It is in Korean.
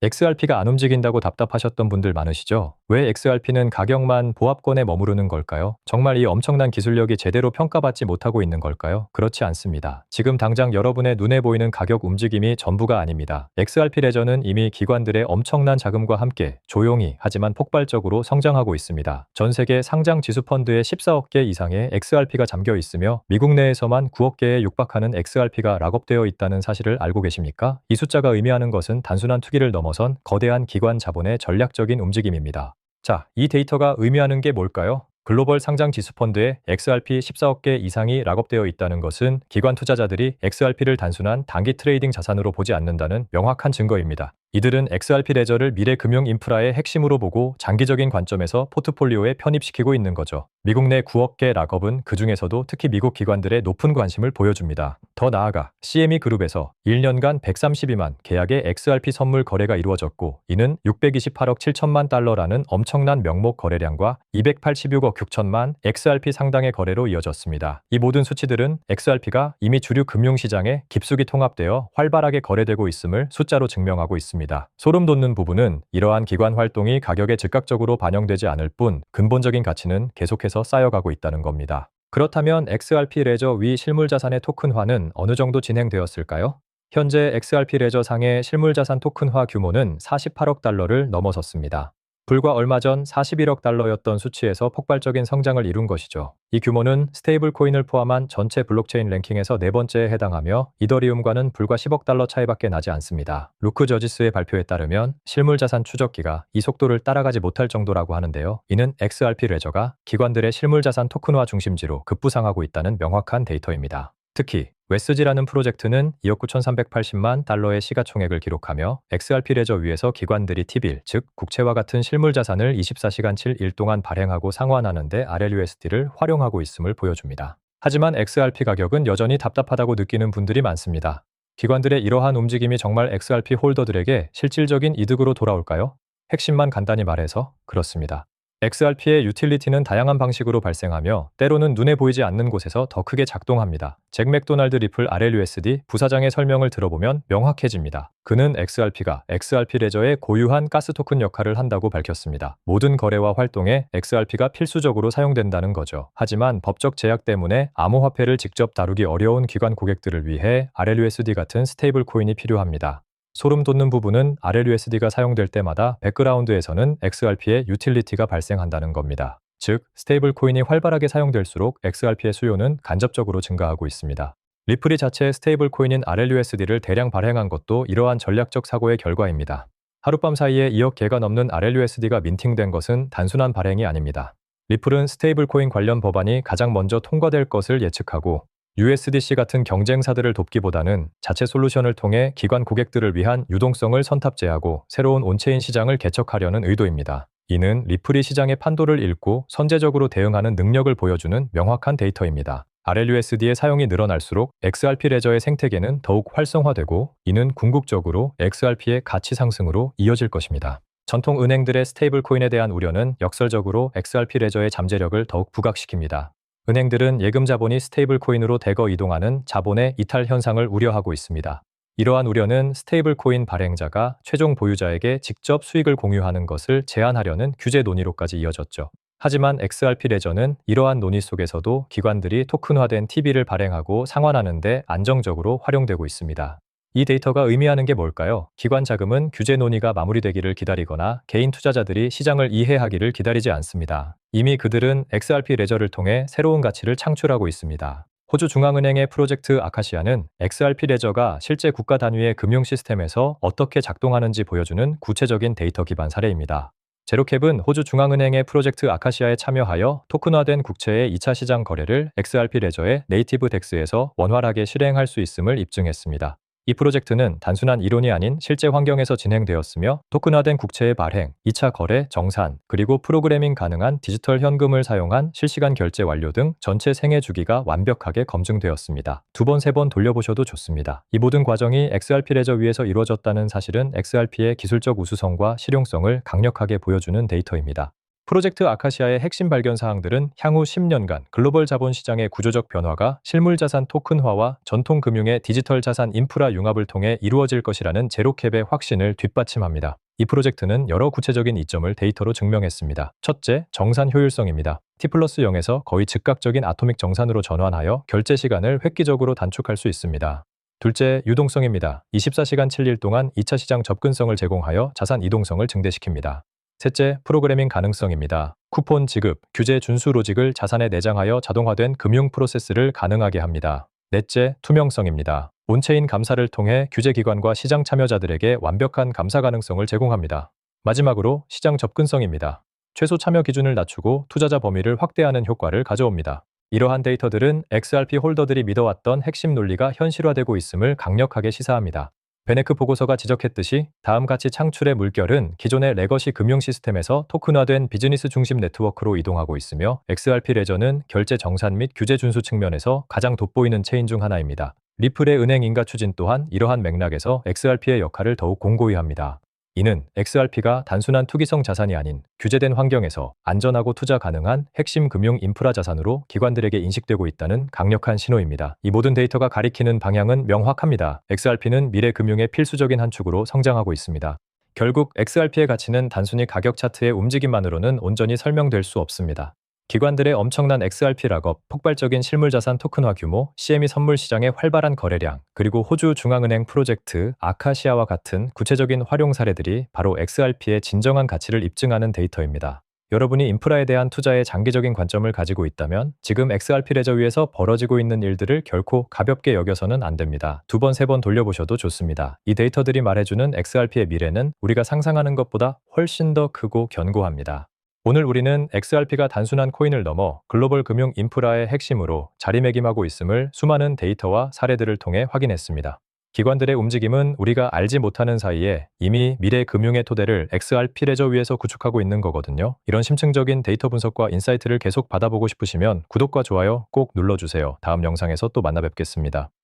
XRP가 안 움직인다고 답답하셨던 분들 많으시죠? 왜 XRP는 가격만 보합권에 머무르는 걸까요? 정말 이 엄청난 기술력이 제대로 평가받지 못하고 있는 걸까요? 그렇지 않습니다. 지금 당장 여러분의 눈에 보이는 가격 움직임이 전부가 아닙니다. XRP 레저는 이미 기관들의 엄청난 자금과 함께 조용히 하지만 폭발적으로 성장하고 있습니다. 전 세계 상장 지수 펀드에 14억 개 이상의 XRP가 잠겨 있으며 미국 내에서만 9억 개에 육박하는 XRP가 락업되어 있다는 사실을 알고 계십니까? 이 숫자가 의미하는 것은 단순한 투기를 넘어선 거대한 기관 자본의 전략적인 움직임입니다. 자, 이 데이터가 의미하는 게 뭘까요? 글로벌 상장 지수 펀드에 XRP 14억 개 이상이 락업되어 있다는 것은 기관 투자자들이 XRP를 단순한 단기 트레이딩 자산으로 보지 않는다는 명확한 증거입니다. 이들은 XRP 레저를 미래 금융 인프라의 핵심으로 보고 장기적인 관점에서 포트폴리오에 편입시키고 있는 거죠. 미국 내 9억 개 락업은 그 중에서도 특히 미국 기관들의 높은 관심을 보여줍니다. 더 나아가 CME 그룹에서 1년간 132만 계약의 XRP 선물 거래가 이루어졌고, 이는 628억 7천만 달러라는 엄청난 명목 거래량과 286억 6천만 XRP 상당의 거래로 이어졌습니다. 이 모든 수치들은 XRP가 이미 주류 금융시장에 깊숙이 통합되어 활발하게 거래되고 있음을 숫자로 증명하고 있습니다. 소름 돋는 부분은 이러한 기관 활동이 가격에 즉각적으로 반영되지 않을 뿐 근본적인 가치는 계속해서 쌓여가고 있다는 겁니다. 그렇다면 XRP 레저 위 실물자산의 토큰화는 어느 정도 진행되었을까요? 현재 XRP 레저 상의 실물자산 토큰화 규모는 48억 달러를 넘어섰습니다. 불과 얼마 전 41억 달러였던 수치에서 폭발적인 성장을 이룬 것이죠. 이 규모는 스테이블 코인을 포함한 전체 블록체인 랭킹에서 네 번째에 해당하며 이더리움과는 불과 10억 달러 차이밖에 나지 않습니다. 루크 저지스의 발표에 따르면 실물자산 추적기가 이 속도를 따라가지 못할 정도라고 하는데요. 이는 XRP 레저가 기관들의 실물자산 토큰화 중심지로 급부상하고 있다는 명확한 데이터입니다. 특히 웨스지라는 프로젝트는 2억 9,380만 달러의 시가총액을 기록하며 XRP 레저 위에서 기관들이 T빌, 즉 국채와 같은 실물자산을 24시간 7일 동안 발행하고 상환하는 데 RLUSD를 활용하고 있음을 보여줍니다. 하지만 XRP 가격은 여전히 답답하다고 느끼는 분들이 많습니다. 기관들의 이러한 움직임이 정말 XRP 홀더들에게 실질적인 이득으로 돌아올까요? 핵심만 간단히 말해서 그렇습니다. XRP의 유틸리티는 다양한 방식으로 발생하며 때로는 눈에 보이지 않는 곳에서 더 크게 작동합니다. 잭 맥도날드 리플 RLUSD 부사장의 설명을 들어보면 명확해집니다. 그는 XRP가 XRP 레저의 고유한 가스 토큰 역할을 한다고 밝혔습니다. 모든 거래와 활동에 XRP가 필수적으로 사용된다는 거죠. 하지만 법적 제약 때문에 암호화폐를 직접 다루기 어려운 기관 고객들을 위해 RLUSD 같은 스테이블 코인이 필요합니다. 소름 돋는 부분은 RLUSD가 사용될 때마다 백그라운드에서는 XRP의 유틸리티가 발생한다는 겁니다. 즉, 스테이블 코인이 활발하게 사용될수록 XRP의 수요는 간접적으로 증가하고 있습니다. 리플이 자체 스테이블 코인인 RLUSD를 대량 발행한 것도 이러한 전략적 사고의 결과입니다. 하룻밤 사이에 2억 개가 넘는 RLUSD가 민팅된 것은 단순한 발행이 아닙니다. 리플은 스테이블 코인 관련 법안이 가장 먼저 통과될 것을 예측하고 USDC 같은 경쟁사들을 돕기보다는 자체 솔루션을 통해 기관 고객들을 위한 유동성을 선탑제하고 새로운 온체인 시장을 개척하려는 의도입니다. 이는 리플이 시장의 판도를 읽고 선제적으로 대응하는 능력을 보여주는 명확한 데이터입니다. RLUSD의 사용이 늘어날수록 XRP 레저의 생태계는 더욱 활성화되고, 이는 궁극적으로 XRP의 가치 상승으로 이어질 것입니다. 전통 은행들의 스테이블 코인에 대한 우려는 역설적으로 XRP 레저의 잠재력을 더욱 부각시킵니다. 은행들은 예금 자본이 스테이블 코인으로 대거 이동하는 자본의 이탈 현상을 우려하고 있습니다. 이러한 우려는 스테이블 코인 발행자가 최종 보유자에게 직접 수익을 공유하는 것을 제한하려는 규제 논의로까지 이어졌죠. 하지만 XRP 레저는 이러한 논의 속에서도 기관들이 토큰화된 T비를 발행하고 상환하는 데 안정적으로 활용되고 있습니다. 이 데이터가 의미하는 게 뭘까요? 기관 자금은 규제 논의가 마무리되기를 기다리거나 개인 투자자들이 시장을 이해하기를 기다리지 않습니다. 이미 그들은 XRP 레저를 통해 새로운 가치를 창출하고 있습니다. 호주 중앙은행의 프로젝트 아카시아는 XRP 레저가 실제 국가 단위의 금융 시스템에서 어떻게 작동하는지 보여주는 구체적인 데이터 기반 사례입니다. 제로캡은 호주 중앙은행의 프로젝트 아카시아에 참여하여 토큰화된 국채의 2차 시장 거래를 XRP 레저의 네이티브 덱스에서 원활하게 실행할 수 있음을 입증했습니다. 이 프로젝트는 단순한 이론이 아닌 실제 환경에서 진행되었으며 토큰화된 국채의 발행, 2차 거래, 정산, 그리고 프로그래밍 가능한 디지털 현금을 사용한 실시간 결제 완료 등 전체 생애 주기가 완벽하게 검증되었습니다. 2번, 3번 돌려보셔도 좋습니다. 이 모든 과정이 XRP 레저 위에서 이루어졌다는 사실은 XRP의 기술적 우수성과 실용성을 강력하게 보여주는 데이터입니다. 프로젝트 아카시아의 핵심 발견 사항들은 향후 10년간 글로벌 자본시장의 구조적 변화가 실물자산 토큰화와 전통 금융의 디지털 자산 인프라 융합을 통해 이루어질 것이라는 제로캡의 확신을 뒷받침합니다. 이 프로젝트는 여러 구체적인 이점을 데이터로 증명했습니다. 첫째, 정산 효율성입니다. T+0에서 거의 즉각적인 아토믹 정산으로 전환하여 결제 시간을 획기적으로 단축할 수 있습니다. 둘째, 유동성입니다. 24시간 7일 동안 2차 시장 접근성을 제공하여 자산 이동성을 증대시킵니다. 셋째, 프로그래밍 가능성입니다. 쿠폰 지급, 규제 준수 로직을 자산에 내장하여 자동화된 금융 프로세스를 가능하게 합니다. 넷째, 투명성입니다. 온체인 감사를 통해 규제기관과 시장 참여자들에게 완벽한 감사 가능성을 제공합니다. 마지막으로 시장 접근성입니다. 최소 참여 기준을 낮추고 투자자 범위를 확대하는 효과를 가져옵니다. 이러한 데이터들은 XRP 홀더들이 믿어왔던 핵심 논리가 현실화되고 있음을 강력하게 시사합니다. 베네크 보고서가 지적했듯이 다음 가치 창출의 물결은 기존의 레거시 금융 시스템에서 토큰화된 비즈니스 중심 네트워크로 이동하고 있으며 XRP 레저는 결제 정산 및 규제 준수 측면에서 가장 돋보이는 체인 중 하나입니다. 리플의 은행 인가 추진 또한 이러한 맥락에서 XRP의 역할을 더욱 공고히 합니다. 이는 XRP가 단순한 투기성 자산이 아닌 규제된 환경에서 안전하고 투자 가능한 핵심 금융 인프라 자산으로 기관들에게 인식되고 있다는 강력한 신호입니다. 이 모든 데이터가 가리키는 방향은 명확합니다. XRP는 미래 금융의 필수적인 한 축으로 성장하고 있습니다. 결국 XRP의 가치는 단순히 가격 차트의 움직임만으로는 온전히 설명될 수 없습니다. 기관들의 엄청난 XRP 락업, 폭발적인 실물자산 토큰화 규모, CME 선물 시장의 활발한 거래량, 그리고 호주 중앙은행 프로젝트 아카시아와 같은 구체적인 활용 사례들이 바로 XRP의 진정한 가치를 입증하는 데이터입니다. 여러분이 인프라에 대한 투자에 장기적인 관점을 가지고 있다면 지금 XRP 레저 위에서 벌어지고 있는 일들을 결코 가볍게 여겨서는 안 됩니다. 두 번, 세 번 돌려보셔도 좋습니다. 이 데이터들이 말해주는 XRP의 미래는 우리가 상상하는 것보다 훨씬 더 크고 견고합니다. 오늘 우리는 XRP가 단순한 코인을 넘어 글로벌 금융 인프라의 핵심으로 자리매김하고 있음을 수많은 데이터와 사례들을 통해 확인했습니다. 기관들의 움직임은 우리가 알지 못하는 사이에 이미 미래 금융의 토대를 XRP 레저 위에서 구축하고 있는 거거든요. 이런 심층적인 데이터 분석과 인사이트를 계속 받아보고 싶으시면 구독과 좋아요 꼭 눌러주세요. 다음 영상에서 또 만나 뵙겠습니다.